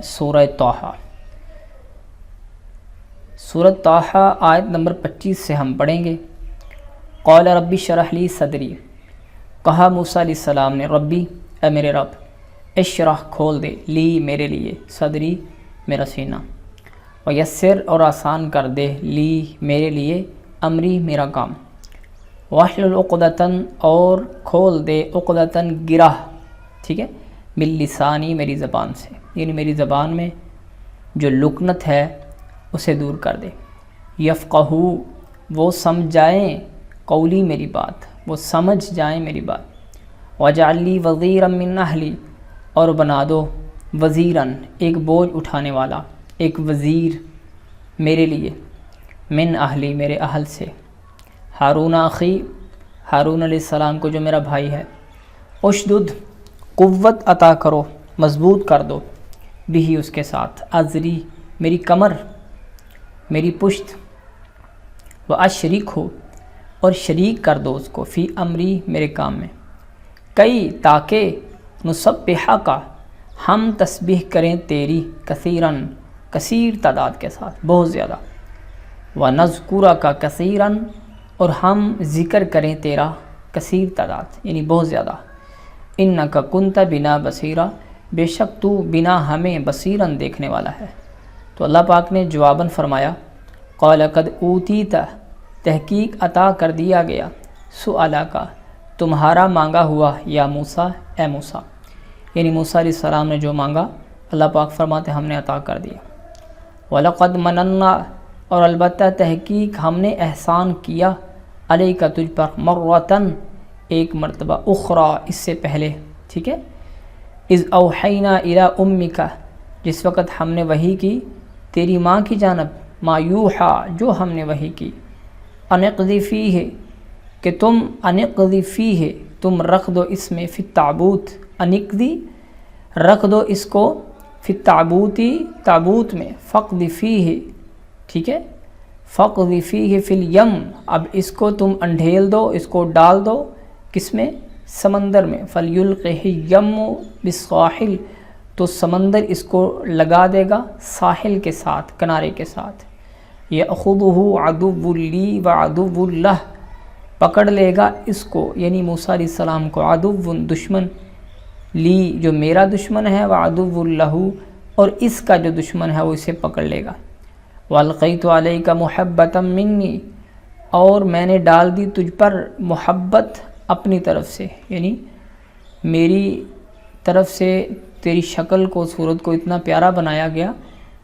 سورہ طٰہٰ۔ سورہ طٰہٰ آیت نمبر 25 سے ہم پڑھیں گے۔ قال رب اشرح لی صدری، کہا موسیٰ علیہ السلام نے ربی اے میرے رب، اشرح کھول دے، لی میرے لیے، صدری میرا سینہ، ویسر اور آسان کر دے، لی میرے لیے، امری میرا کام، واحلل عقدۃ اور کھول دے، عقدۃ گرہ، ٹھیک ہے، من لسانی میری زبان سے، یعنی میری زبان میں جو لکنت ہے اسے دور کر دے، یفقہو وہ سمجھ جائیں، قولی میری بات، وہ سمجھ جائیں میری بات، واجعل لی وزیرا من اہلی اور بنا دو وزیراً ایک بوجھ اٹھانے والا، ایک وزیر میرے لیے، من اہلی میرے اہل سے، ہارون اخی ہارون علیہ السلام کو جو میرا بھائی ہے، اشدد قوت عطا کرو، مضبوط کر دو، بھی اس کے ساتھ، ازری میری کمر، میری پشت، واشرک ہو اور شریک کر دو اس کو، فی امری میرے کام میں، کئی تاکہ نسبحہ کا ہم تسبیح کریں تیری، کثیراً کثیر تعداد کے ساتھ، بہت زیادہ، ونذکرک کا کثیراً اور ہم ذکر کریں تیرا، کثیر تعداد یعنی بہت زیادہ، انک کنت بنا بصیرا بے شک تو بنا ہمیں بصیراً دیکھنے والا ہے۔ تو اللہ پاک نے جواباً فرمایا قال قد اوتیت تحقیق عطا کر دیا گیا، سؤالا کا تمہارا مانگا ہوا، یا موسیٰ اے موسیٰ، یعنی موسیٰ علیہ السلام نے جو مانگا اللہ پاک فرماتے ہم نے عطا کر دیا، وَلَقَدْ مَنَنَّا اور البتہ تحقیق ہم نے احسان کیا، علیک تجھ پر، مرتن ایک مرتبہ، اخرى اس سے پہلے، ٹھیک ہے، اذ اوحینا الی امک جس وقت ہم نے وحی کی تیری ماں کی جانب، ما یوحا جو ہم نے وحی کی، انقذی فیہ کہ تم، انقذی فیہ تم رکھ دو اس میں، فی التابوت، انقذی رکھ دو اس کو، فی التابوتی تابوت میں، فقذ فیہ، ٹھیک ہے، فقذ فیہ فی الیم اب اس کو تم انڈھیل دو، اس کو ڈال دو، کس میں، سمندر میں، فلیلقہ الیم بالساحل تو سمندر اس کو لگا دے گا ساحل کے ساتھ، کنارے کے ساتھ، یأخذہ عدو لی وعدو لہ پکڑ لے گا اس کو یعنی موسیٰ علیہ السلام کو، عدو دشمن، لی جو میرا دشمن ہے، وعدو لہ اور اس کا جو دشمن ہے وہ اسے پکڑ لے گا، وَأَلْقَيْتُ عَلَيْكَ مُحَبَّةً مِّنِّي اور میں نے ڈال دی تجھ پر محبت اپنی طرف سے، یعنی میری طرف سے تیری شکل کو، صورت کو اتنا پیارا بنایا گیا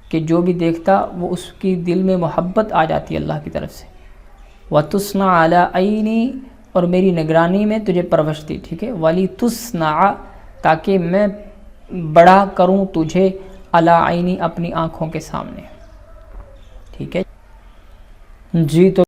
کہ جو بھی دیکھتا وہ اس کی دل میں محبت آ جاتی اللہ کی طرف سے، وَتُصْنَعَ عَلَىٰ عَيْنِي اور میری نگرانی میں تجھے پرورش دی، ٹھیک ہے، وَلِتُصْنَعَ تاکہ میں بڑا کروں تجھے، عَلَىٰ عَيْنِي اپنی آنکھوں کے سامنے، ٹھیک ہے جی۔ تو